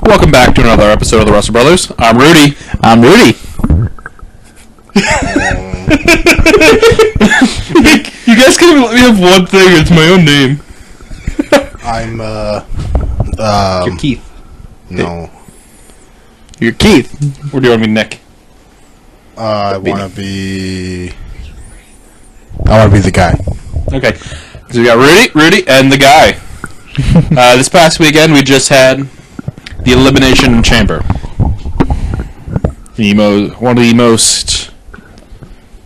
Welcome back to another episode of the Wrestle Brothers. I'm Rudy. I'm Rudy. You guys can let me have one thing. It's my own name. I'm, You're Keith. No. You're Keith. Or do you want me Nick? I want to be the guy. Okay. So we got Rudy, and the guy. This past weekend, we just had the Elimination Chamber. One of the most...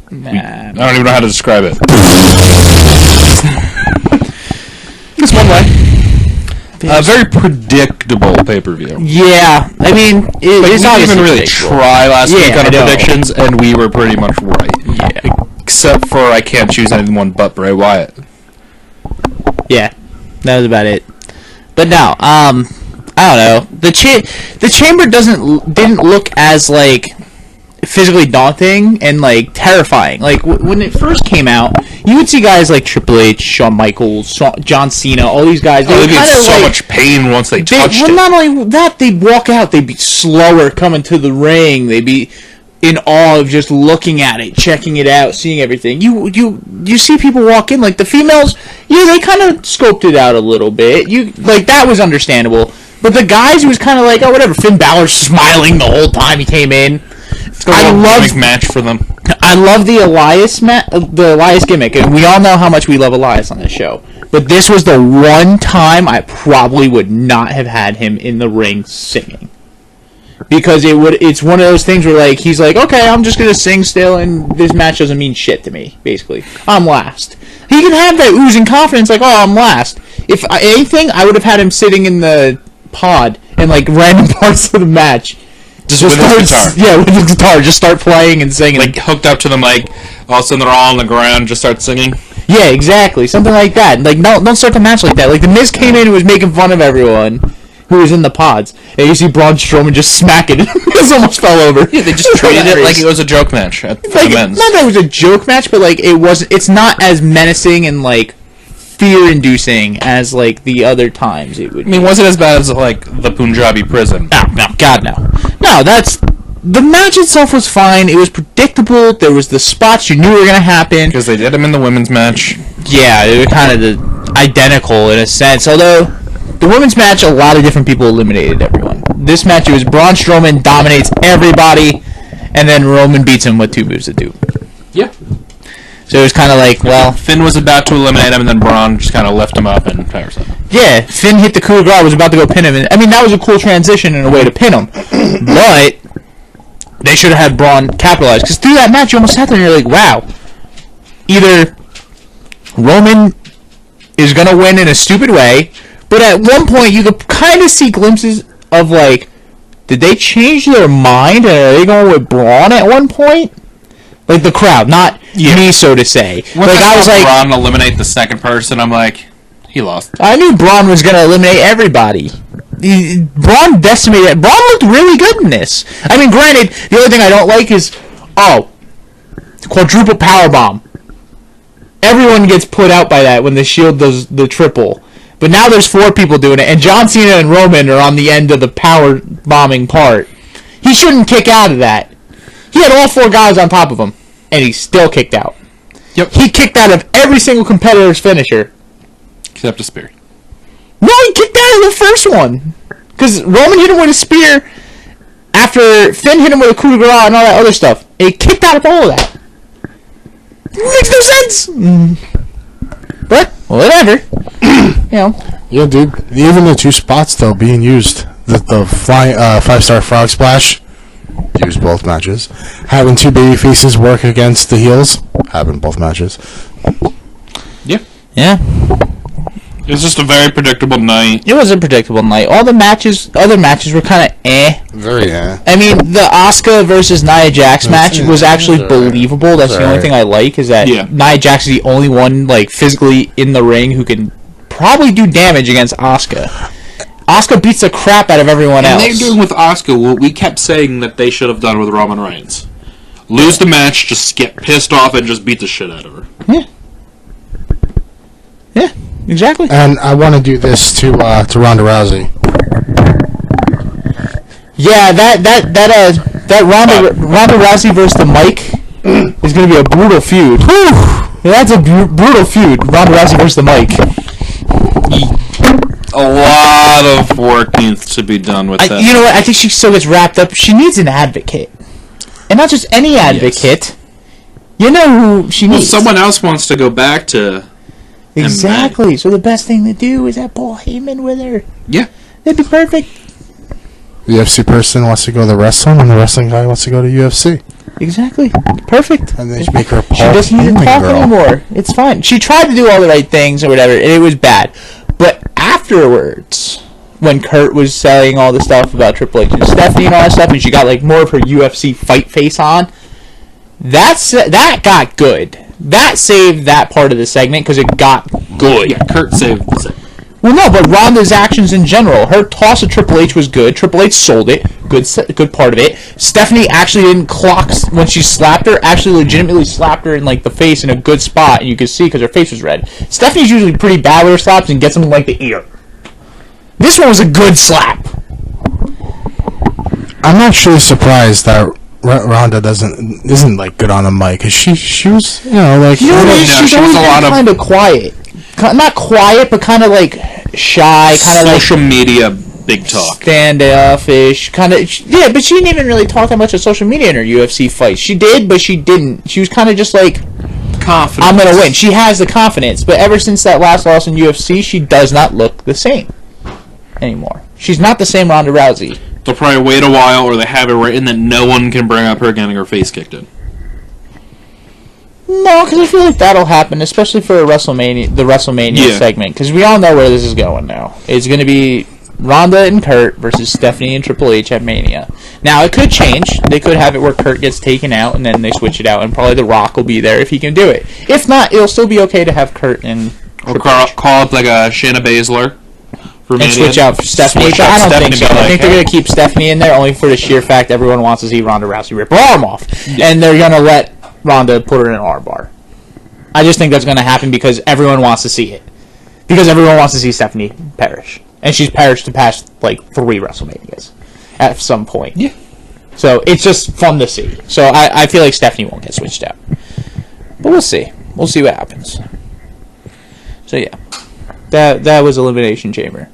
I don't even know how to describe it. It's one way. A very predictable pay-per-view. Yeah, I mean, it's we not didn't even really try last week on our predictions, and we were pretty much right. Yeah. Except for I can't choose anyone but Bray Wyatt. Yeah, that was about it. But no, I don't know. The chamber didn't look as like physically daunting and like terrifying. Like when it first came out, you would see guys like Triple H, Shawn Michaels, John Cena, all these guys. They'd be in so much pain once they touched it. Not only that, they'd walk out. They'd be slower coming to the ring. They'd be in awe of just looking at it, checking it out, seeing everything. You see people walk in, like the females, they kind of scoped it out a little bit. That was understandable. But the guys, it was kind of like, oh, whatever. Finn Balor's smiling the whole time he came in. I love match for them. I love the Elias gimmick, and we all know how much we love Elias on this show. But this was the one time I probably would not have had him in the ring singing. Because it's one of those things where like he's like, okay, I'm just gonna sing still, and this match doesn't mean shit to me. Basically, I'm last. He can have that oozing confidence, like, oh, I'm last. If anything, I would have had him sitting in the pod in like random parts of the match, just with his guitar. Yeah, with his guitar, just start playing and singing, like hooked up to the mic. All of a sudden, they're all on the ground, just start singing. Yeah, exactly, something like that. Like, no, don't start the match like that. Like the Miz came in and was making fun of everyone who was in the pods. And you see Braun Strowman just smack it. He almost fell over. Yeah, they just treated it like it was a joke match at the men's. Not that it was a joke match, but like it's not as menacing and like fear-inducing as like the other times it would. I mean, was it as bad as like the Punjabi prison? No, God no. No, the match itself was fine. It was predictable. There was the spots you knew were gonna happen because they did them in the women's match. Yeah, they were kind of identical in a sense, although. The women's match, a lot of different people eliminated everyone. This match, it was Braun Strowman dominates everybody, and then Roman beats him with 2 moves to do. Yeah. So it was kind of like, well... Finn was about to eliminate him, and then Braun just kind of left him up and powers him. Yeah, Finn hit the coup de grace, was about to go pin him. And, I mean, that was a cool transition in a way to pin him. But they should have had Braun capitalize. Because through that match, you almost sat there and you're like, wow. Either Roman is going to win in a stupid way... But at one point, you could kind of see glimpses of, like, did they change their mind? And are they going with Braun at one point? Like, the crowd, not me, so to say. Once I was like, Braun eliminate the second person, I'm like, he lost. I knew Braun was going to eliminate everybody. Braun decimated. Braun looked really good in this. I mean, granted, the only thing I don't like is, quadruple powerbomb. Everyone gets put out by that when the Shield does the triple. But now there's 4 people doing it, and John Cena and Roman are on the end of the power bombing part. He shouldn't kick out of that. He had all 4 guys on top of him, and he still kicked out. Yep. He kicked out of every single competitor's finisher. Except a spear. No, he kicked out of the first one. Because Roman hit him with a spear after Finn hit him with a coup de grace and all that other stuff. And he kicked out of all of that. It makes no sense. But, whatever. Yeah, dude. Even the 2 spots, though, being used. The flying 5-star frog splash, used both matches. Having 2 baby faces work against the heels, happened both matches. Yeah. Yeah. It was just a very predictable night. It was a predictable night. All the other matches were kind of eh. Very eh. I mean, the Asuka versus Nia Jax match was actually believable. That's the only thing I like, is that Nia Jax is the only one, like, physically in the ring who can probably do damage against Asuka. Asuka beats the crap out of everyone else. And they're doing with Asuka what we kept saying that they should have done with Roman Reigns. Lose the match, just get pissed off, and just beat the shit out of her. Yeah. Yeah. Exactly. And I want to do this to Ronda Rousey. Yeah, that Ronda Rousey versus the Mike is going to be a brutal feud. Yeah, that's a brutal feud. Ronda Rousey versus the Mike. A lot of work needs to be done with that. You know what? I think she still gets wrapped up. She needs an advocate, and not just any advocate. Yes. You know who she needs. Someone else wants to go back to. Exactly. MMA. So the best thing to do is have Paul Heyman with her. Yeah, that'd be perfect. The UFC person wants to go to wrestling, and the wrestling guy wants to go to UFC. Exactly. Perfect. And they make her Paul She doesn't need to talk anymore. It's fine. She tried to do all the right things or whatever, and it was bad. But afterwards, when Kurt was saying all the stuff about Triple H and Stephanie and all that stuff, and she got like more of her UFC fight face on, that got good. That saved that part of the segment because it got good. Yeah, Kurt saved the segment. Well, no, but Ronda's actions in general. Her toss of Triple H was good. Triple H sold it. Good part of it. Stephanie actually didn't clock when she slapped her. Actually, legitimately slapped her in like the face in a good spot, and you could see because her face was red. Stephanie's usually pretty bad with her slaps and gets them in like the ear. This one was a good slap. I'm actually surprised that Ronda isn't like good on a mic. Cause she was she's always been kind of quiet. Not quiet, but kind of like shy, kind of like social media big talk, standoffish, kind of. Yeah, but she didn't even really talk that much of social media in her UFC fights. She did, but she didn't. She was kind of just like confident. I'm gonna win. She has the confidence, but ever since that last loss in UFC, she does not look the same anymore. She's not the same Ronda Rousey. They'll probably wait a while, or they have it written that no one can bring up her getting her face kicked in. No, because I feel like that'll happen, especially for the WrestleMania segment, because we all know where this is going now. It's going to be Ronda and Kurt versus Stephanie and Triple H at Mania. Now, it could change. They could have it where Kurt gets taken out, and then they switch it out, and probably The Rock will be there if he can do it. If not, it'll still be okay to have Kurt and Triple H. Call up like a Shayna Baszler for Mania. And switch out Stephanie. I don't think so. I think they're going to keep Stephanie in there only for the sheer fact everyone wants to see Ronda Rousey rip her arm off. Yeah. And they're going to let Ronda put her in an armbar. I just think that's going to happen because everyone wants to see it. Because everyone wants to see Stephanie perish. And she's perished the past, 3 WrestleManias at some point. Yeah. So it's just fun to see. So I feel like Stephanie won't get switched out. But we'll see. We'll see what happens. So yeah. That was Elimination Chamber.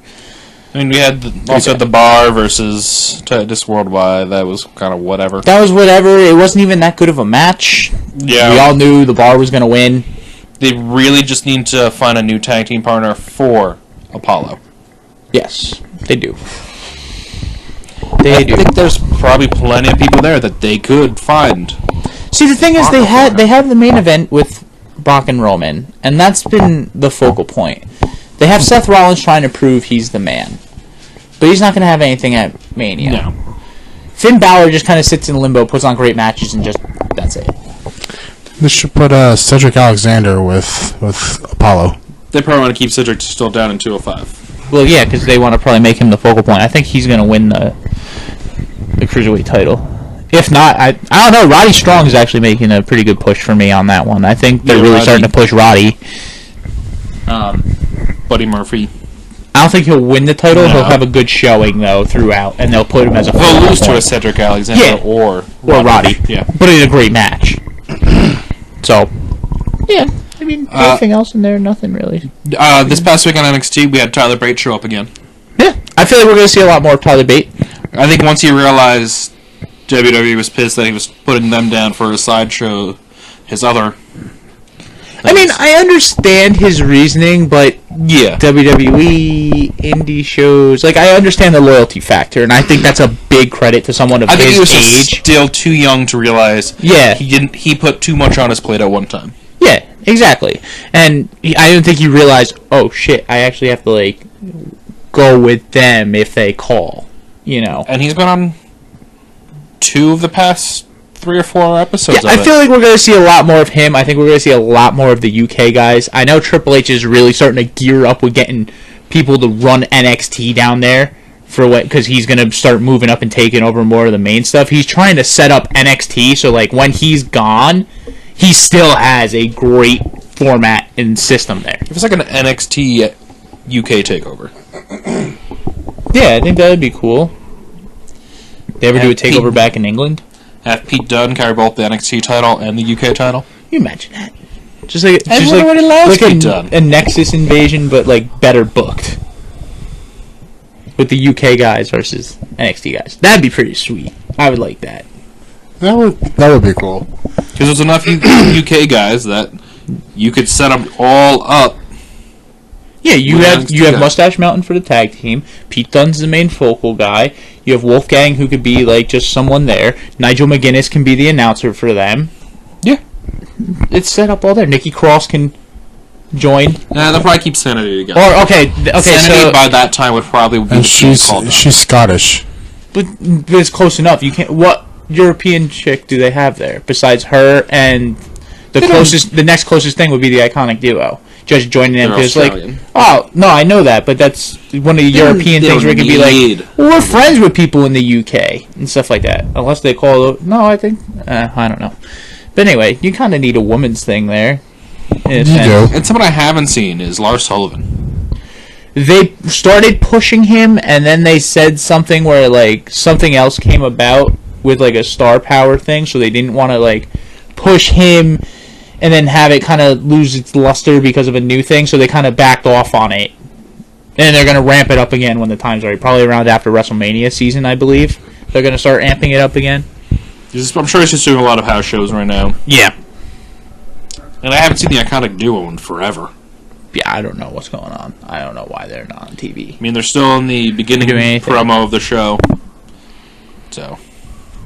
I mean, we had the Bar versus Titus Worldwide. That was kind of whatever. That was whatever. It wasn't even that good of a match. Yeah. We all knew the Bar was going to win. They really just need to find a new tag team partner for Apollo. Yes, they do. I think there's probably plenty of people there that they could find. See, the thing is, they have the main event with Brock and Roman, and that's been the focal point. They have Seth Rollins trying to prove he's the man. But he's not going to have anything at Mania. No. Finn Balor just kind of sits in limbo, puts on great matches, and just, that's it. They should put Cedric Alexander with Apollo. They probably want to keep Cedric still down in 205. Well, yeah, because they want to probably make him the focal point. I think he's going to win the Cruiserweight title. If not, I don't know. Roddy Strong is actually making a pretty good push for me on that one. I think they're really starting to push Roddy. Buddy Murphy. I don't think he'll win the title. No. He'll have a good showing, though, throughout, and they'll put him as a He'll lose to a Cedric Alexander or Roddy. Yeah. But in a great match. So, yeah. I mean, anything else in there? Nothing really. This past week on NXT, we had Tyler Bate show up again. Yeah. I feel like we're going to see a lot more of Tyler Bate. I think once he realized WWE was pissed that he was putting them down for a sideshow, his other... I mean, I understand his reasoning, but yeah, WWE, indie shows, I understand the loyalty factor, and I think that's a big credit to someone of his age. I think he was still too young to realize. Yeah, he put too much on his plate at one time. Yeah, exactly, and I don't think he realized. Oh shit! I actually have to go with them if they call. And he's been on 2 of the past 3 or 4 episodes. Yeah, I feel like we're going to see a lot more of him. I think we're going to see a lot more of the UK guys. I know Triple H is really starting to gear up with getting people to run NXT down there because he's going to start moving up and taking over more of the main stuff. He's trying to set up NXT so when he's gone, he still has a great format and system there. If it's like an NXT UK takeover. Yeah, I think that would be cool. They ever do a takeover back in England? Have Pete Dunne carry both the NXT title and the UK title. Can you imagine that? Just like a Nexus invasion, but like better booked. With the UK guys versus NXT guys. That'd be pretty sweet. I would like that. That would be cool. Because there's enough UK guys that you could set them all up. Yeah, you have Mustache Mountain for the tag team. Pete Dunne's the main focal guy. You have Wolfgang, who could be like just someone there. Nigel McGuinness can be the announcer for them. Yeah, it's set up all there. Nikki Cross can join. Nah, they'll probably keep Sanity together. Or okay, Sanity so by that time would probably be. And she's Scottish. But it's close enough. You can't. What European chick do they have there besides her and the next closest thing would be the Iconic Duo. Just joining them because like, oh no, I know that, but that's one of the European things where it can be like, well, we're friends with people in the UK and stuff like that. Unless they call it, no, I think I don't know. But anyway, you kind of need a woman's thing there. You do. And someone I haven't seen is Lars Sullivan. They started pushing him, and then they said something where like something else came about with like a star power thing, so they didn't want to like push him and then have it kind of lose its luster because of a new thing, so they kind of backed off on it. And they're going to ramp it up again when the time's right. Probably around after WrestleMania season, I believe. They're going to start amping it up again. I'm sure he's just doing a lot of house shows right now. Yeah. And I haven't seen the Iconic Duo in forever. Yeah, I don't know what's going on. I don't know why they're not on TV. I mean, they're still in the beginning promo of the show. So.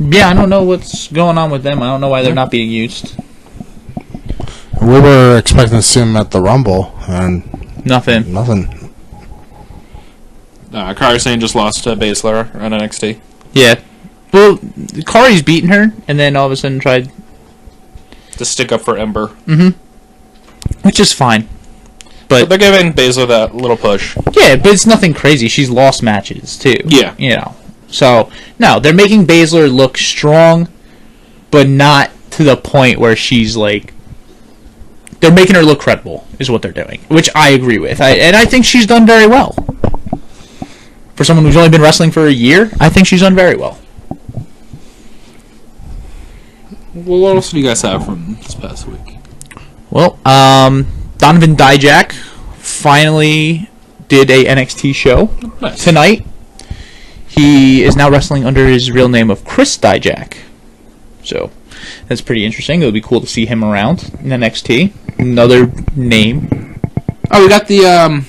Yeah, I don't know what's going on with them. I don't know why they're not being used. We were expecting to see him at the Rumble, and nothing. Kairi Sane just lost to Baszler on NXT. Yeah. Well, Kari's beaten her, and then all of a sudden tried to stick up for Ember. Mm-hmm. Which is fine. But they're giving Baszler that little push. Yeah, but it's nothing crazy. She's lost matches, too. Yeah. You know. So, no, they're making Baszler look strong, but not to the point where she's like... They're making her look credible, is what they're doing, which I agree with. And I think she's done very well. For someone who's only been wrestling for a year, I think she's done very well. Well, what else do you guys have from this past week? Well, Donovan Dijak finally did a NXT show tonight. He is now wrestling under his real name of Chris Dijak. So, that's pretty interesting. It would be cool to see him around in NXT. Another name. Oh, we got the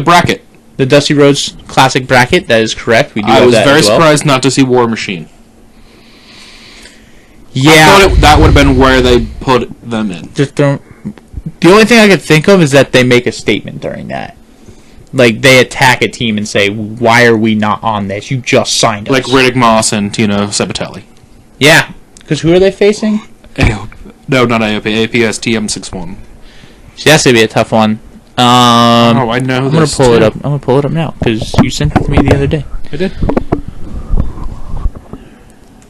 bracket. The Dusty Rhodes Classic bracket. That is correct. We do. I was very surprised not to see War Machine. Yeah, I thought that would have been where they put them in. The only thing I could think of is that they make a statement during that. Like, they attack a team and say, why are we not on this? You just signed us. Like Riddick Moss and Tino Sabatelli. Yeah. Because who are they facing? No, not AOP. APS TM61. See, that's going to be a tough one. I know I'm going to pull it up. I'm going to pull it up now, because you sent it to me the other day. I did.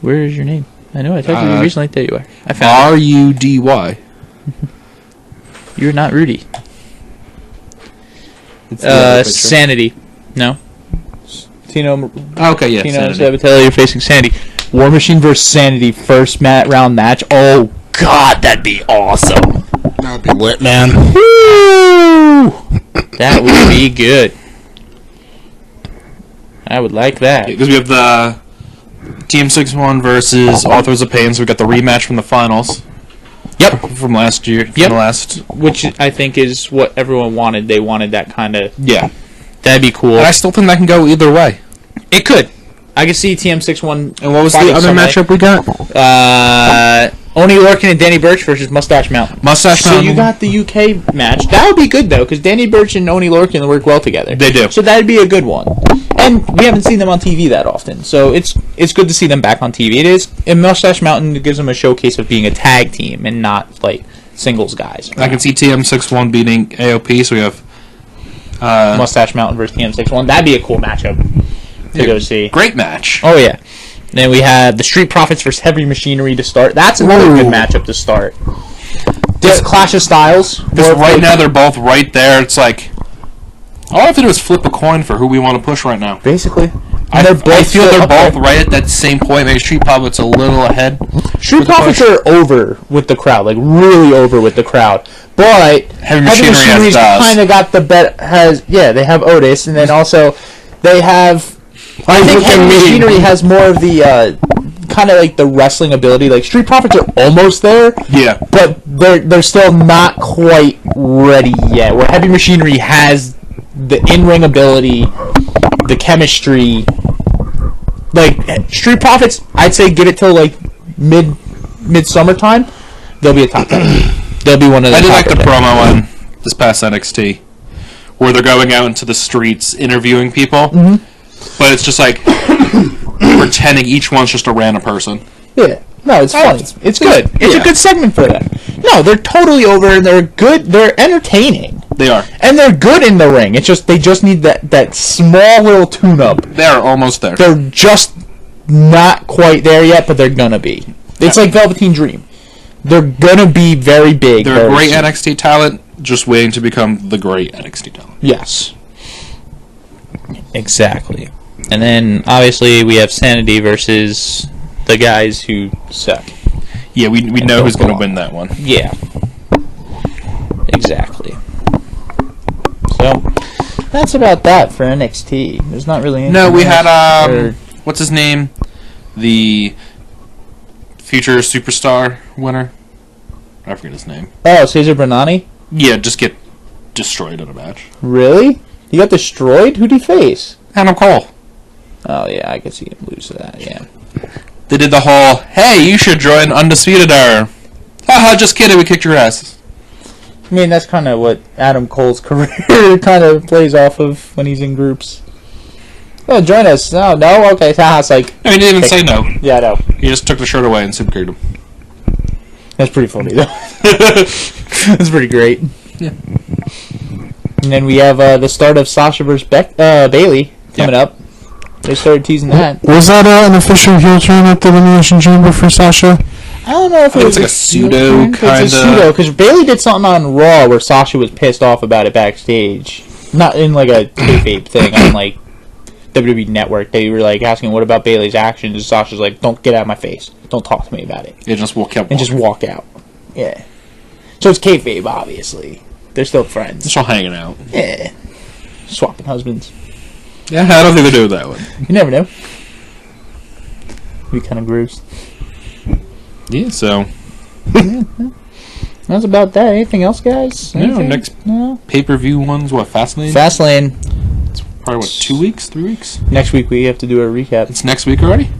Where is your name? I know, I talked to you recently. There you are. I found RUDY. You're not Rudy. Sanity. No. Tino. Okay, yeah. Tino Sabatelli, you're facing Sanity. War Machine versus Sanity, first round match. Oh, God, that'd be awesome. That'd be lit, man. Woo! That would be good. I would like that. Because we have the TM61 versus Authors of Pain, so we got the rematch from the finals. Yep. From last year. Which I think is what everyone wanted. They wanted that kind of... Yeah. That'd be cool. And I still think that can go either way. It could. I could see TM61... And what was the other matchup we got? Oni Lorcan and Danny Burch versus Mustache Mountain. So you got the UK match. That would be good, though, because Danny Burch and Oni Lorcan work well together. They do. So that'd be a good one. And we haven't seen them on TV that often, so it's good to see them back on TV. It is. And Mustache Mountain gives them a showcase of being a tag team and not, like, singles guys. I can see TM61 beating AOP, so we have... Mustache Mountain versus TM61. That'd be a cool matchup to go see. Great match. Oh, yeah. Then we have the Street Profits versus Heavy Machinery to start. That's another good matchup to start. This Clash of Styles. Because right now they're both right there. It's like, all I have to do is flip a coin for who we want to push right now. Basically. And I feel still they're up there. both right at that same point. Maybe Street Profits a little ahead. Street Profits are over with the crowd, like really over with the crowd. But Heavy Machinery's kind of got the bet. They have Otis, and then also they have. I think Heavy Machinery has more of the kind of like the wrestling ability. Like Street Profits are almost there. Yeah, but they're still not quite ready yet. Where Heavy Machinery has the in-ring ability, the chemistry. Like Street Profits, I'd say give it till like mid-summertime. They'll be a top 10. They'll be one of the. I did top like the 10. promo on this past NXT, where they're going out into the streets interviewing people, but it's just like pretending each one's just a random person. Yeah, no, it's fun. It's good. It's a good segment for them. No, they're totally over, and they're good. They're entertaining. They are, and they're good in the ring. It's just they just need that small little tune-up. They are almost there. They're just not quite there yet, but they're gonna be. It's like Velveteen Dream. They're gonna be very big. They're a great NXT talent, just waiting to become the great NXT talent. Yes. Exactly. And then, obviously, we have Sanity versus the guys who suck. Yeah, we know who's going to win that one. Yeah. Exactly. So, that's about that for NXT. There's not really anything. No, we else. had, what's his name? The future superstar winner? I forget his name. Oh, Cesar Bernani? Yeah, just get destroyed in a match. Really? He got destroyed? Who'd he face? Adam Cole. Oh, yeah, I could see him lose to that, yeah. They did the whole, hey, you should join Undisputed Era. Haha, just kidding, we kicked your ass. I mean, that's kind of what Adam Cole's career kind of plays off of when he's in groups. Oh, join us. No, okay. It's like... I mean, he didn't even say no. Yeah, I know. He just took the shirt away and super kicked him. That's pretty funny, though. That's pretty great. Yeah. And then we have the start of Sasha versus Bailey coming up. They started teasing that. Was that an official heel turn at the Elimination Chamber for Sasha? I don't know if it was like a pseudo kind of. It's a pseudo, because Bailey did something on Raw where Sasha was pissed off about it backstage. Not in like a kayfabe thing on like WWE Network. They were like asking, "What about Bailey's actions?" And Sasha's like, "Don't get out of my face. Don't talk to me about it." Yeah, just walk out. And just walk out. Yeah. So it's kayfabe, obviously. They're still friends. Just all hanging out. Yeah. Swapping husbands. Yeah, I don't think they do it that way. You never know. Be kind of gross. Yeah, so. That's about that. Anything else, guys? No, next pay-per-view one's what, Fastlane? Fastlane. It's probably, what, 2 weeks? 3 weeks? Next week we have to do a recap. It's next week already?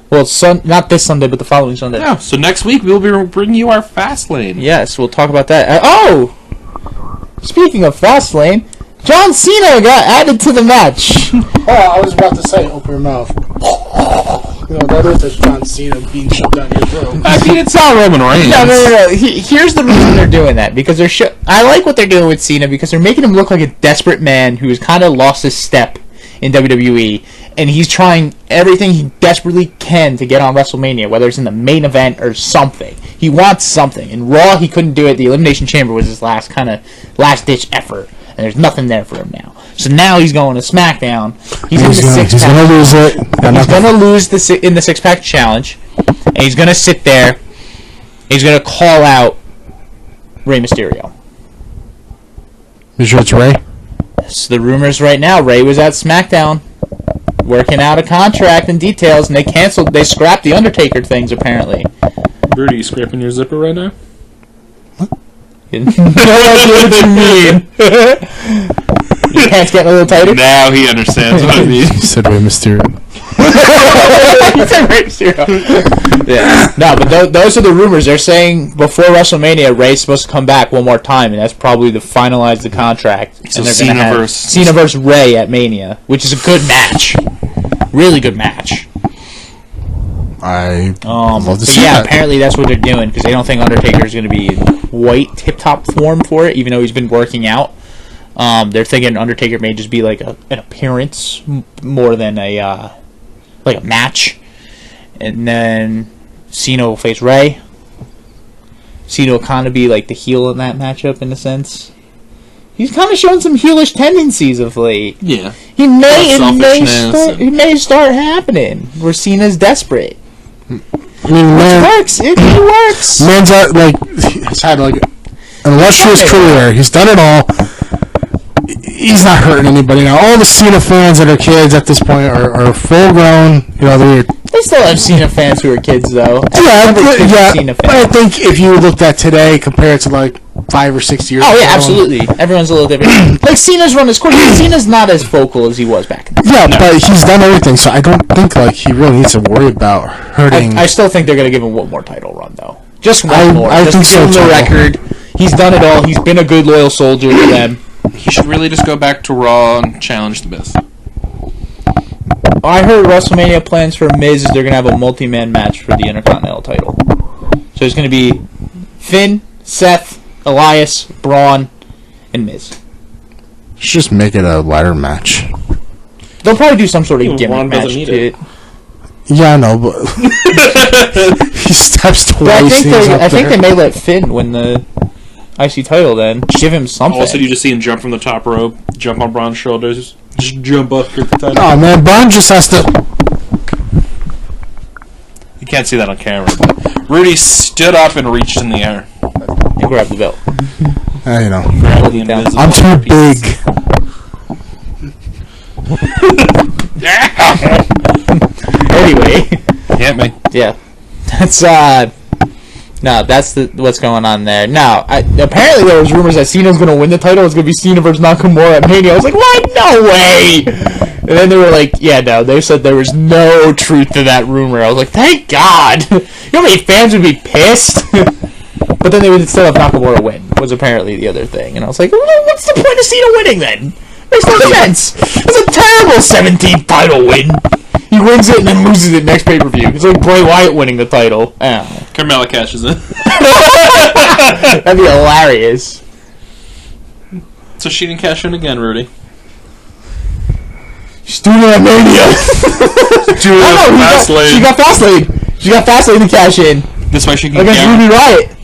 Well, it's not this Sunday, but the following Sunday. Yeah, so next week we'll be bringing you our Fastlane. Yes, we'll talk about that. Speaking of Fastlane, John Cena got added to the match. Oh, I was about to say, open your mouth. You know, that is just John Cena being shoved down your throat. I mean, it's not Roman Reigns. No. Here's the reason they're doing that. Because I like what they're doing with Cena because they're making him look like a desperate man who's kind of lost his step in WWE. And he's trying everything he desperately can to get on WrestleMania, whether it's in the main event or something. He wants something. In Raw, he couldn't do it. The Elimination Chamber was his last-ditch effort. And there's nothing there for him now. So now he's going to SmackDown. He's going to lose it. He's going to lose in the six-pack challenge. And he's going to sit there. He's going to call out Rey Mysterio. You sure it's Ray? So the rumors right now, Ray was at SmackDown working out a contract and details, and they scrapped the Undertaker things, apparently. Rudy, you scraping your zipper right now? No idea what you mean. Your pants getting a little tighter? Now he understands what I mean. You said Rey Mysterio. He said Rey Mysterio. Yeah. No, but those are the rumors. They're saying before WrestleMania, Ray's supposed to come back one more time, and that's probably to finalize the contract. So and they're Cena have Cena versus Ray at Mania, which is a good match. Really good match. I love to see yeah, that. apparently that's what they're doing because they don't think Undertaker is going to be in quite tip-top form for it, even though he's been working out. They're thinking Undertaker may just be like an appearance more than a match, and then Cena will face Ray. Cena will kind of be like the heel in that matchup in a sense. He's kind of showing some heelish tendencies of late. Yeah. It Selfishness may start happening. We're seen as desperate. I mean, man, It works. It works. man's he's had like an illustrious career. He's done it all. He's not hurting anybody now. All the Cena fans that are kids at this point are full grown. You know, They still have Cena fans who are kids, though. yeah. Cena But I fans. think if you looked at today compared to like 5 or 6 years ago. Oh, yeah, absolutely. Everyone's a little different. Like, Cena's run his course. Cena's not as vocal as he was back then. Yeah, but he's done everything, so I don't think like he really needs to worry about hurting. I still think they're going to give him one more title run, though. Just one more. I Just think so, give him the too. record. He's done it all. He's been a good, loyal soldier to them. He should really just go back to Raw and challenge the Miz. I heard WrestleMania plans for Miz is they're going to have a multi-man match for the Intercontinental title. So it's going to be Finn, Seth, Elias, Braun, and Miz. Just make it a ladder match. They'll probably do some sort of gimmick Braun doesn't match need to it. it. Yeah, I know, but he steps twice. But I think there. they may let Finn win the IC title then. Give him something. Also, you just see him jump from the top rope, jump on Braun's shoulders, just jump up for the title. Oh man, Braun just has to. You can't see that on camera, but Rudy stood up and reached in the air. And grab the belt. You know, Grabbed the down. invisible I'm too piece. big. Anyway, Hit me. yeah. That's what's going on there. Now, apparently there was rumors that Cena's going to win the title. It's going to be Cena versus Nakamura at Mania. I was like, what? No way! And then they were like, yeah, no. They said there was no truth to that rumor. I was like, thank God! You know how many fans would be pissed? But then they would still have Nakamura win, was apparently the other thing. And I was like, well, what's the point of Cena winning then? Makes no sense. It's a terrible 17th title win. He wins it and then loses it next pay-per-view. It's like Bray Wyatt winning the title. I don't know. Carmella cashes in. That'd be hilarious. So she didn't cash in again, Rudy. She's doing it at Mania. She got Fastlane. She got Fastlane to cash in This way she can against guarantee. Ruby Riott.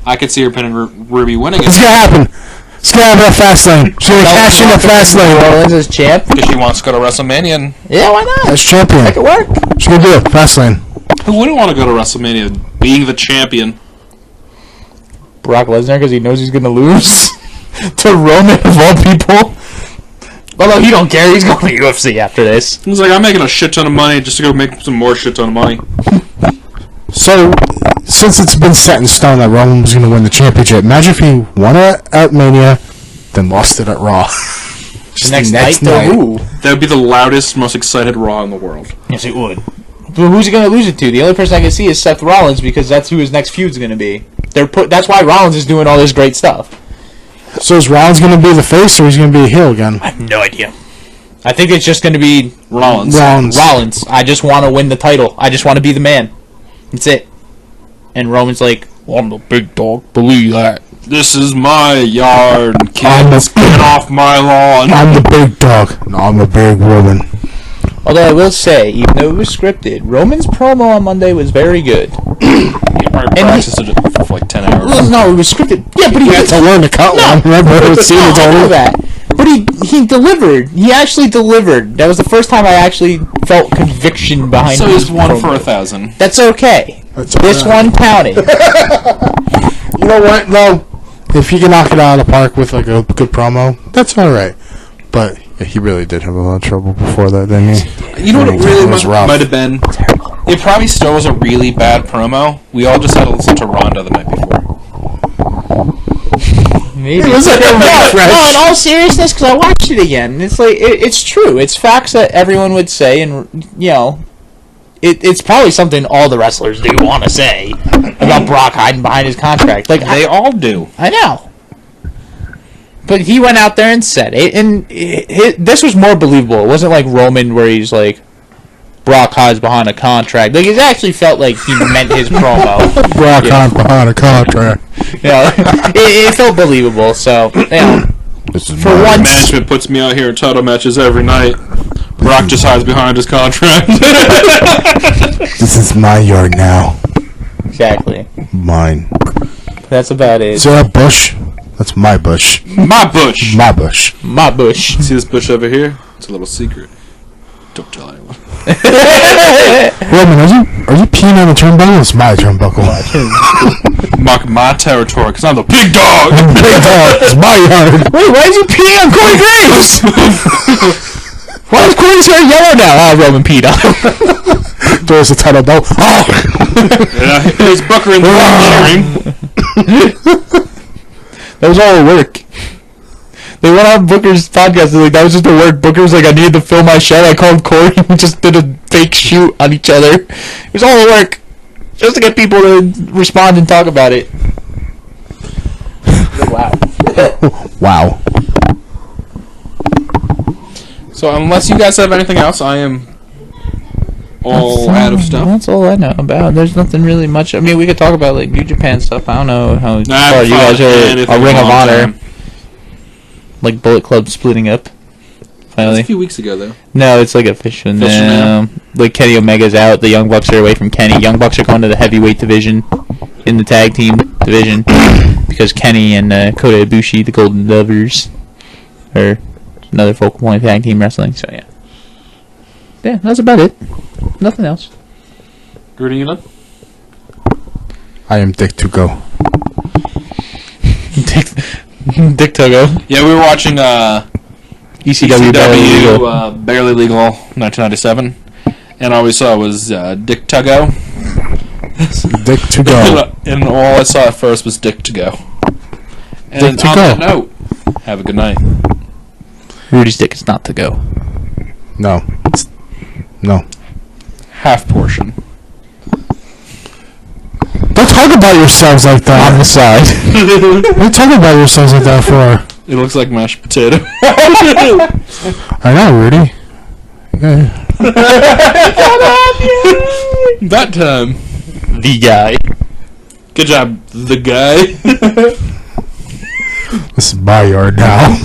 I could see her pinning Ruby winning It's it gonna happen. It's gonna happen at Fastlane. She's gonna cash in at Fastlane. Rollins as champ. because she wants to go to WrestleMania. And Yeah, why not? As champion, Make it work. she's gonna do it. Fastlane. who wouldn't want to go to WrestleMania being the champion? Brock Lesnar because he knows he's gonna lose to Roman of all people. Although he don't care, he's going to UFC after this. He's like, I'm making a shit ton of money just to go make some more shit ton of money. So, since it's been set in stone that Roman was gonna win the championship, imagine if he won it at Mania, then lost it at Raw. Just The next night, who? That would be the loudest, most excited Raw in the world. Yes, it would. But who's he going to lose it to? The only person I can see is Seth Rollins because that's who his next feud's going to be. That's why Rollins is doing all this great stuff. So is Rollins gonna be the face or he's gonna be a heel again? I have no idea. I think it's just going to be Rollins. Rollins. I just want to win the title. I just want to be the man. That's it. And Roman's like, well, I'm the big dog. Believe that. This is my yard. I'm Kids, get off my lawn. I'm the big dog. No, I'm a big woman. Although I will say, even though it was scripted, Roman's promo on Monday was very good. He probably practiced it for like 10 hours. Well, no, it was scripted. Yeah, but he You had to learn to cut one. Remember, it's No, I know that. But he delivered. He actually delivered. That was the first time I actually felt conviction behind So his he's 1 for promo. 1,000. That's okay. That's This alright. one counted. You know what? No, if you can knock it out of the park with like a good promo, that's all right. But yeah, he really did have a lot of trouble before that, didn't he? You know what it really was rough. might have been? It probably still was a really bad promo. We all just had to listen to Ronda the night before. Maybe. It was like a refresh. No, in all seriousness, because I watched it again. It's like it's true. It's facts that everyone would say, and you know, it's probably something all the wrestlers do want to say about Brock hiding behind his contract. Like They all do. I know. But he went out there and said it, and this was more believable. It wasn't like Roman where he's like, Brock hides behind a contract. Like, it actually felt like he meant his promo. Brock Yeah. behind a contract. You know, it felt believable, so, you know, This is for my- once, Management puts me out here in title matches every night. Brock just hides behind his contract. This is my yard now. exactly. Mine. That's about it. So that Bush That's my bush. My bush. My bush. My bush. See this bush over here? It's a little secret. Don't tell anyone. Roman, are you peeing on the turnbuckle? It's my turnbuckle. Mark my territory, because I'm the big dog. Big dog. It's my yard. Wait, why is he peeing on Corey Graves? Why is Corey's hair yellow now? Oh, Roman peed on him. Throws the title belt. Oh! Yeah, there's Booker in the cheering. That was all a work. They went on Booker's podcast. They're like, that was just a work. Booker was like, I needed to film my show. I called Corey. We just did a fake shoot on each other. It was all a work. Just to get people to respond and talk about it. Wow. Wow. So unless you guys have anything else, I am all out of stuff. That's all I know about. There's nothing really much. I mean, we could talk about like New Japan stuff. I don't know how far you guys are a Ring of Honor. Like Bullet Club splitting up. Finally. That's a few weeks ago, though. No, it's like official now. Like Kenny Omega's out. The Young Bucks are away from Kenny. Young Bucks are going to the heavyweight division in the tag team division because Kenny and Kota Ibushi, the Golden Lovers, are another focal point tag team wrestling. So yeah, that's about it. Nothing else. Rudy, you know? I am Dick to go. Dick Togo. Yeah, we were watching ECW Barely Legal 1997, and all we saw was Dick Tuggo. Dick to go. And all I saw at first was Dick to go. And Dick to on go. that note, have a good night. Rudy's dick is not to go. No. No. Half portion. Don't talk about yourselves like that. On the side. Don't talk about yourselves like that for. It looks like mashed potato. I know, Rudy. Yeah. That time. The guy. Good job, the guy. This is my yard now.